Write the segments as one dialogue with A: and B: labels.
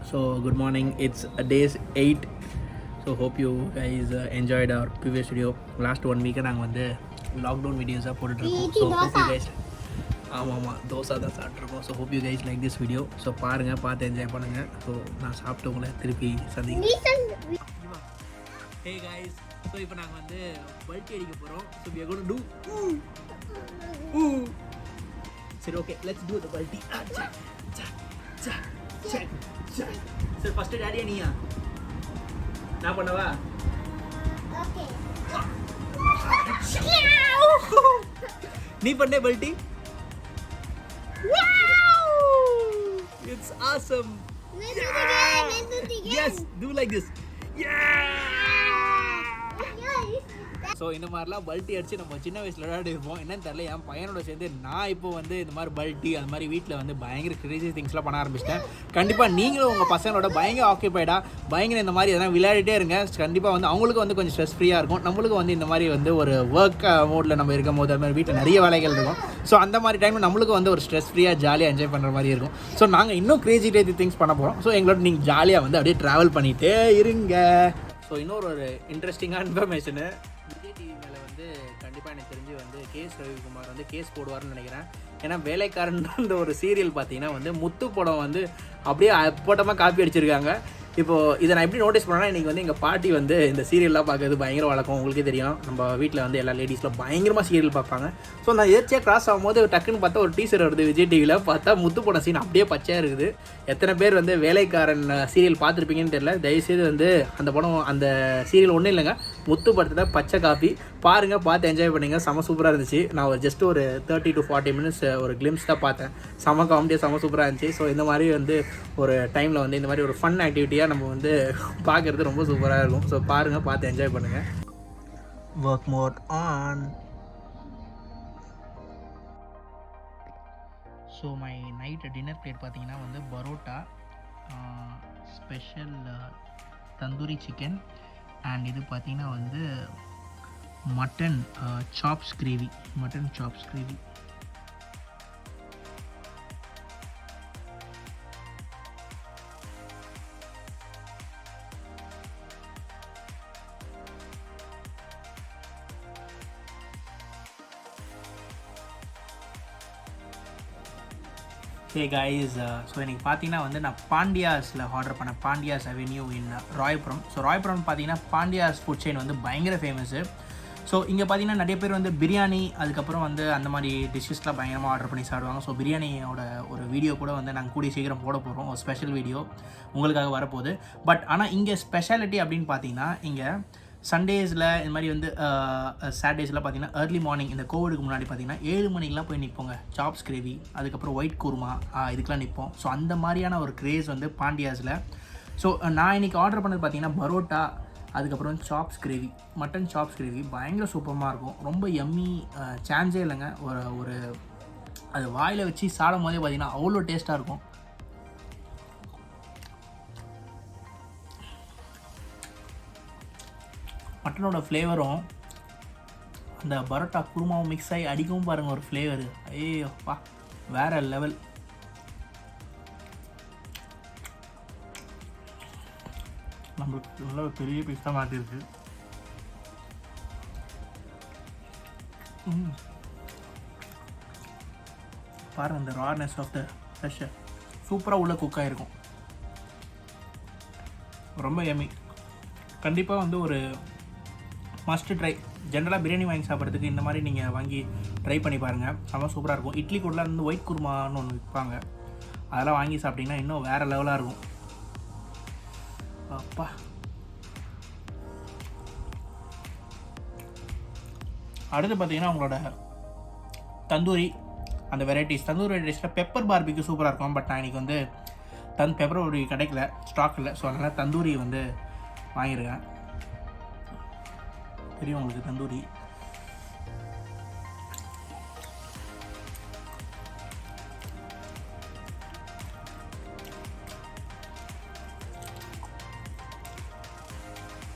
A: So good morning. It's days 8. So hope you guys enjoyed our previous video. Last 1 week நாங்கள் வந்து lockdown வீடியோஸாக போட்டுட்ருக்கோம். So hope you guys ஆமாம் தோசை தான் சாப்பிட்ருக்கோம். So hope you guys like this video. So பாருங்கள், பார்த்து enjoy பண்ணுங்கள். So நான் சாப்பிட்டு உங்களை திருப்பி சந்திக்கிறேன். ஹே guys, ஸோ இப்போ நாங்கள் வந்து பல்ட்டி அடிக்க போகிறோம். So we are going to do சரி ஓகே, let's do the பல்ட்டி. சரி ஃபஸ்ட்டு டேடியா நீயா நான் பண்ணவா? நீ பண்ணே பல்ட்டி. It's awesome. Yes, do like this. So இந்த மாதிரிலாம் பல்ட்டி அடித்து நம்ம சின்ன வயசில் விளையாடி இருப்போம். என்னன்னு தெரியல, என் பையனோட சேர்ந்து நான் இப்போ வந்து இந்த மாதிரி பல்ட்டி அது மாதிரி வீட்டில் வந்து பயங்கர கிரேசி திங்ஸ்லாம் பண்ண ஆரம்பிச்சிட்டேன். கண்டிப்பாக நீங்களும் உங்கள் பசங்களோட பயங்கர ஆக்கியபைடாக பயங்கர இந்த மாதிரி எதனா விளையாடிட்டே இருங்க. கண்டிப்பாக வந்து அவங்களுக்கு வந்து கொஞ்சம் ஸ்ட்ரெஸ் ஃப்ரீயாக இருக்கும். நம்மளுக்கு வந்து இந்த மாதிரி வந்து ஒரு ஒர்க் மோடில் நம்ம இருக்கும் போது அது மாதிரி வீட்டில் நிறைய வேலைகள் இருக்கும். ஸோ அந்த மாதிரி டைமில் நம்மளுக்கு வந்து ஒரு ஸ்ட்ரெஸ் ஃப்ரீயாக ஜாலியாக என்ஜாய் பண்ணுற மாதிரி இருக்கும். ஸோ நாங்கள் இன்னும் கிரேசி திங்ஸ் பண்ண போகிறோம். ஸோ எங்களோட நீங்கள் ஜாலியாக வந்து அப்படியே ட்ராவல் பண்ணிகிட்டே இருங்க. ஸோ இன்னொரு இன்ட்ரெஸ்டிங்கான இன்ஃபர்மேஷனு, விஜய் டிவி மேலே வந்து கண்டிப்பாக எனக்கு தெரிஞ்சு வந்து ரவிக்குமார் வந்து கேஸ் போடுவார்னு நினைக்கிறேன். ஏன்னா வேலைக்காரன் ஒரு சீரியல் பார்த்தீங்கன்னா வந்து முத்து படம் வந்து அப்படியே அப்போட்டமாக காப்பி அடிச்சிருக்காங்க. இப்போது இதை நான் எப்படி நோட்டீஸ் பண்ணேன்னா, இன்றைக்கி வந்து எங்கள் பாட்டி வந்து இந்த சீரியல்லாம் பார்க்கறது பயங்கர வழக்கம். உங்களுக்கே தெரியும், நம்ம வீட்டில் வந்து எல்லா லேடிஸில் பயங்கரமாக சீரியல் பார்ப்பாங்க. ஸோ நான் எதாச்சியாக கிராஸ் ஆகும்போது டக்குன்னு பார்த்தா ஒரு டீசர் வருது விஜய் டிவியில். பார்த்தா முத்து படம் சீன் அப்படியே பச்சையாக இருக்குது. எத்தனை பேர் வந்து வேலைக்காரன் சீரியல் பார்த்துருப்பீங்கன்னு தெரியல. தயவுசெய்து வந்து அந்த படம் அந்த சீரியல் ஒன்றும் இல்லைங்க, முத்து படத்தில் பச்சை காப்பி பாருங்கள், பார்த்து என்ஜாய் பண்ணிங்க. செம சூப்பராக இருந்துச்சு. நான் ஒரு ஜஸ்ட் ஒரு 30 to 40 minutes ஒரு கிளிம்ஸ் தான் பார்த்தேன். செம காமெடியாக செம சூப்பராக இருந்துச்சு. ஸோ இந்த மாதிரி வந்து ஒரு டைமில் வந்து இந்த மாதிரி ஒரு ஃபன் ஆக்டிவிட்டியாக நம்ம வந்து பார்க்குறது ரொம்ப சூப்பராக இருக்கும். ஸோ பாருங்கள், பார்த்து என்ஜாய் பண்ணுங்கள். Work mode on. So my night dinner plate பார்த்தீங்கன்னா வந்து parotta, special tandoori chicken, and இது பார்த்தீங்கன்னா வந்து mutton chops gravy. Hey guys, so எனக்கு பார்த்தீங்கன்னா வந்து நான் பாண்டியாஸில் ஆர்டர் பண்ணேன். Pandiyas avenue in Royapuram. So Royapuram பார்த்தீங்கன்னா பாண்டியாஸ் ஃபுட் செயின் வந்து பயங்கர ஃபேமஸ்ஸு. ஸோ இங்கே பார்த்தீங்கன்னா நிறைய பேர் வந்து பிரியாணி அதுக்கப்புறம் வந்து அந்த மாதிரி டிஷ்ஷஸ்லாம் பயங்கரமாக ஆர்டர் பண்ணி சாப்பிடுவாங்க. ஸோ பிரியாணியோட ஒரு வீடியோ கூட வந்து நாங்கள் கூடிய சீக்கிரம் போட போகிறோம். ஒரு ஸ்பெஷல் வீடியோ உங்களுக்காக வரப்போகுது. பட் ஆனால் இங்கே ஸ்பெஷாலிட்டி அப்படின்னு பார்த்தீங்கன்னா, இங்கே சண்டேஸில் இந்த மாதிரி வந்து சாட்டர்டேஸில் பார்த்தீங்கன்னா ஏர்லி மார்னிங் இந்த கோவிடுக்கு முன்னாடி பார்த்தீங்கன்னா 7 மணிக்கெலாம் போய் நிற்போங்க. சாப்ஸ் கிரேவி அதுக்கப்புறம் ஒயிட் குருமா இதுக்கெலாம் நிற்போம். ஸோ அந்த மாதிரியான ஒரு க்ரேஸ் வந்து பாண்டியாஸில். ஸோ நான் இன்றைக்கி ஆர்டர் பண்ணது பார்த்தீங்கன்னா பரோட்டா, அதுக்கப்புறம் chops gravy, mutton chops gravy பயங்கர சூப்பராக இருக்கும். ரொம்ப எம்மி, சான்ஸே இல்லைங்க. ஒரு அது வாயில் வச்சு சாப்பிடும் போதே பார்த்தீங்கன்னா அவ்வளோ டேஸ்ட்டாக இருக்கும். மட்டனோட ஃப்ளேவரும் அந்த பரோட்டா குருமாவும் மிக்ஸ் ஆகி அடிக்கவும் பாருங்கள் ஒரு ஃப்ளேவரு. ஐயோப்பா வேறு லெவல். நம்மளுக்கு நல்ல ஒரு பெரிய பீஸாக மாற்றிருக்கு. பாருங்கள் இந்த ரானஸ் ஆஃப் த ஃப்ரெஷ்ஷர் சூப்பராக உள்ள குக் ஆகிருக்கும். ரொம்ப எம்மி. கண்டிப்பாக வந்து ஒரு மஸ்ட் ட்ரை. ஜென்ரலாக பிரியாணி வாங்கி சாப்பிட்றதுக்கு இந்த மாதிரி நீங்கள் வாங்கி ட்ரை பண்ணி பாருங்கள். செம்ம சூப்பராக இருக்கும். இட்லி கூட வந்து ஒயிட் குருமான்னு ஒன்று விற்பாங்க, அதெல்லாம் வாங்கி சாப்பிட்டிங்கன்னா இன்னும் வேறு லெவலாக இருக்கும். அப்பா அடுத்து பார்த்தீங்கன்னா உங்களோட தந்தூரி, அந்த தந்தூரி வெரைட்டிஸில் பெப்பர் பார்பிக்கு சூப்பராக இருக்கும். பட் நான் இன்றைக்கி வந்து பெப்பர் ஒரு கிடைக்கல, ஸ்டாக் இல்லை. ஸோ அதனால் தந்தூரி வந்து வாங்கியிருக்கேன். தெரியும் உங்களுக்கு தந்தூரி.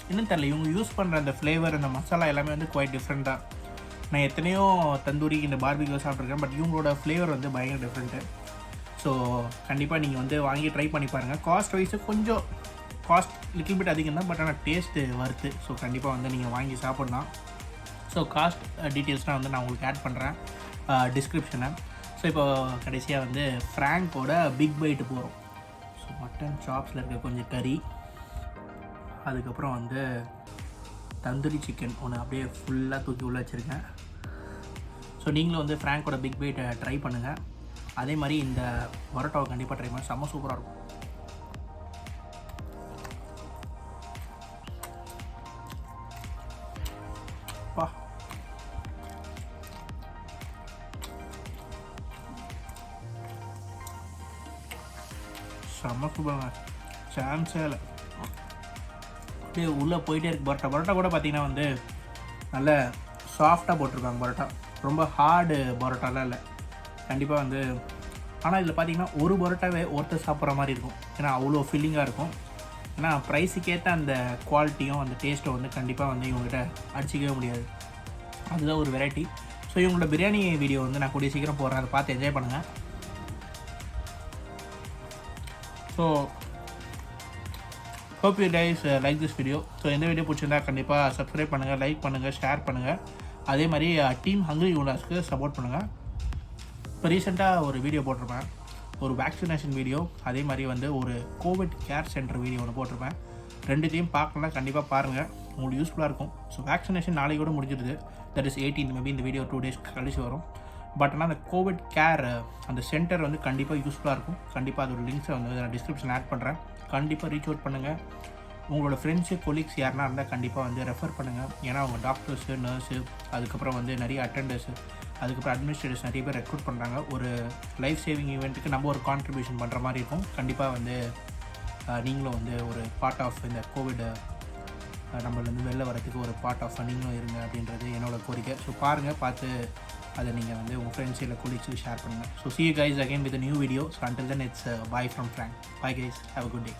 A: இன்னும் தெரியல, இவங்க யூஸ் பண்ணுற அந்த ஃப்ளேவர், அந்த மசாலா எல்லாமே வந்து குவைட் டிஃப்ரெண்ட்டாக. நான் எத்தனையோ தந்தூரி இந்த பார்பிக்யூ சாப்பிட்ருக்கேன், பட் இவங்களோட ஃப்ளேவர் வந்து பயங்கர டிஃப்ரெண்ட்டு. ஸோ கண்டிப்பாக நீங்கள் வந்து வாங்கி ட்ரை பண்ணி பாருங்கள். காஸ்ட் வைஸு கொஞ்சம் லிட்டில் பிட் அதிகம் தான், பட் ஆனால் டேஸ்ட்டு வருது. ஸோ கண்டிப்பாக வந்து நீங்கள் வாங்கி சாப்பிட்லாம். ஸோ காஸ்ட் டீட்டெயில்ஸ்லாம் வந்து நான் உங்களுக்கு ஆட் பண்ணுறேன் டிஸ்கிரிப்ஷனை. ஸோ இப்போ கடைசியாக வந்து ஃப்ராங்கோட பிக் பைட்டு போகிறோம். ஸோ மட்டன் சாப்ஸில் இருக்க கொஞ்சம் கறி, அதுக்கப்புறம் வந்து தந்தூரி சிக்கன் ஒன்று அப்படியே ஃபுல்லாக தூக்கி உள்ளே வச்சுருக்கேன். ஸோ நீங்களும் வந்து ஃப்ராங்கோட பிக் பைட்டை ட்ரை பண்ணுங்கள். அதே மாதிரி இந்த பரோட்டாவை கண்டிப்பாக ட்ரை பண்ண செம்ம சூப்பராக இருக்கும். பா செம்ம சூப்பராங்க, சான்ஸே இல்லை. அப்படியே உள்ளே போயிட்டே இருக்குது பரோட்டா கூட பார்த்தீங்கன்னா வந்து நல்ல சாஃப்டாக போட்டிருக்காங்க பரோட்டா, ரொம்ப ஹார்டு பரோட்டாலாம் இல்லை கண்டிப்பாக வந்து. ஆனால் இதில் பார்த்தீங்கன்னா ஒரு பரோட்டாவே ஒருத்தர் சாப்பிட்ற மாதிரி இருக்கும், ஏன்னா அவ்வளோ ஃபில்லிங்காக இருக்கும். ஏன்னா ப்ரைஸுக்கேற்ற அந்த குவாலிட்டியும் அந்த டேஸ்ட்டும் வந்து கண்டிப்பாக வந்து இவங்ககிட்ட அடிச்சிக்கவே முடியாது. அதுதான் ஒரு வெரைட்டி. ஸோ இவங்களோட பிரியாணி வீடியோ வந்து நான் கூடிய சீக்கிரம் போடுறேன், அதை பார்த்து என்ஜாய் பண்ணுங்கள். So hope you guys like this video. So எந்த வீடியோ பிடிச்சிருந்தா கண்டிப்பாக சப்ஸ்கிரைப் பண்ணுங்கள், லைக் பண்ணுங்கள், ஷேர் பண்ணுங்கள். அதே மாதிரி டீம் ஹங்க்ரி யூனாஸ்க்கு சப்போர்ட் பண்ணுங்கள். இப்போ ரீசெண்டாக ஒரு வீடியோ போட்டிருப்பேன், ஒரு வேக்சினேஷன் வீடியோ, அதே மாதிரி வந்து ஒரு கோவிட் கேர் சென்டர் வீடியோ ஒன்று போட்டிருப்பேன். ரெண்டுத்தையும் பார்க்கலாம், கண்டிப்பாக பாருங்கள், உங்களுக்கு யூஸ்ஃபுல்லாக இருக்கும். ஸோ வேக்சினேஷன் நாளைக்கு கூட முடிஞ்சிடுது, தட் இஸ் 18, மேபி இந்த வீடியோ 2 days கழிச்சு வரும். பட் ஆனால் அந்த கோவிட் கேர் அந்த சென்டர் வந்து கண்டிப்பாக யூஸ்ஃபுல்லாக இருக்கும். கண்டிப்பாக அதோட லிங்க்ஸை வந்து நான் டிஸ்கிரிப்ஷனில் ஆட் பண்ணுறேன். கண்டிப்பாக ரீச் அவுட் பண்ணுங்கள். உங்களோட ஃப்ரெண்ட்ஸு கொலீக்ஸ் யாருனா இருந்தால் கண்டிப்பாக வந்து ரெஃபர் பண்ணுங்கள். ஏன்னா அவங்க டாக்டர்ஸு, நர்ஸு, அதுக்கப்புறம் வந்து நிறைய அட்டெண்டர்ஸு, அதுக்கப்புறம் அட்மினிஸ்ட்ரேட்டர்ஸ் நிறைய பேர் ரெக்ரூட் பண்ணுறாங்க. ஒரு லைஃப் சேவிங் ஈவெண்ட்டுக்கு நம்ம ஒரு கான்ட்ரிபியூஷன் பண்ணுற மாதிரி இருக்கும். கண்டிப்பாக வந்து நீங்களும் வந்து ஒரு பார்ட் ஆஃப் இந்த கோவிட் நம்மளேருந்து வெளில வரதுக்கு ஒரு பார்ட் ஆஃப் நீங்களும் இருங்க அப்படின்றது என்னோடய கோரிக்கை. ஸோ பாருங்கள், பார்த்து அதை நீங்கள் வந்து உங்கள் ஃப்ரெண்ட்ஸ் இல்லை கொலீக்ஸுக்கு ஷேர் பண்ணுங்கள். So see you guys again with a new video. So until then it's bye from Frank. Bye guys, have a good day.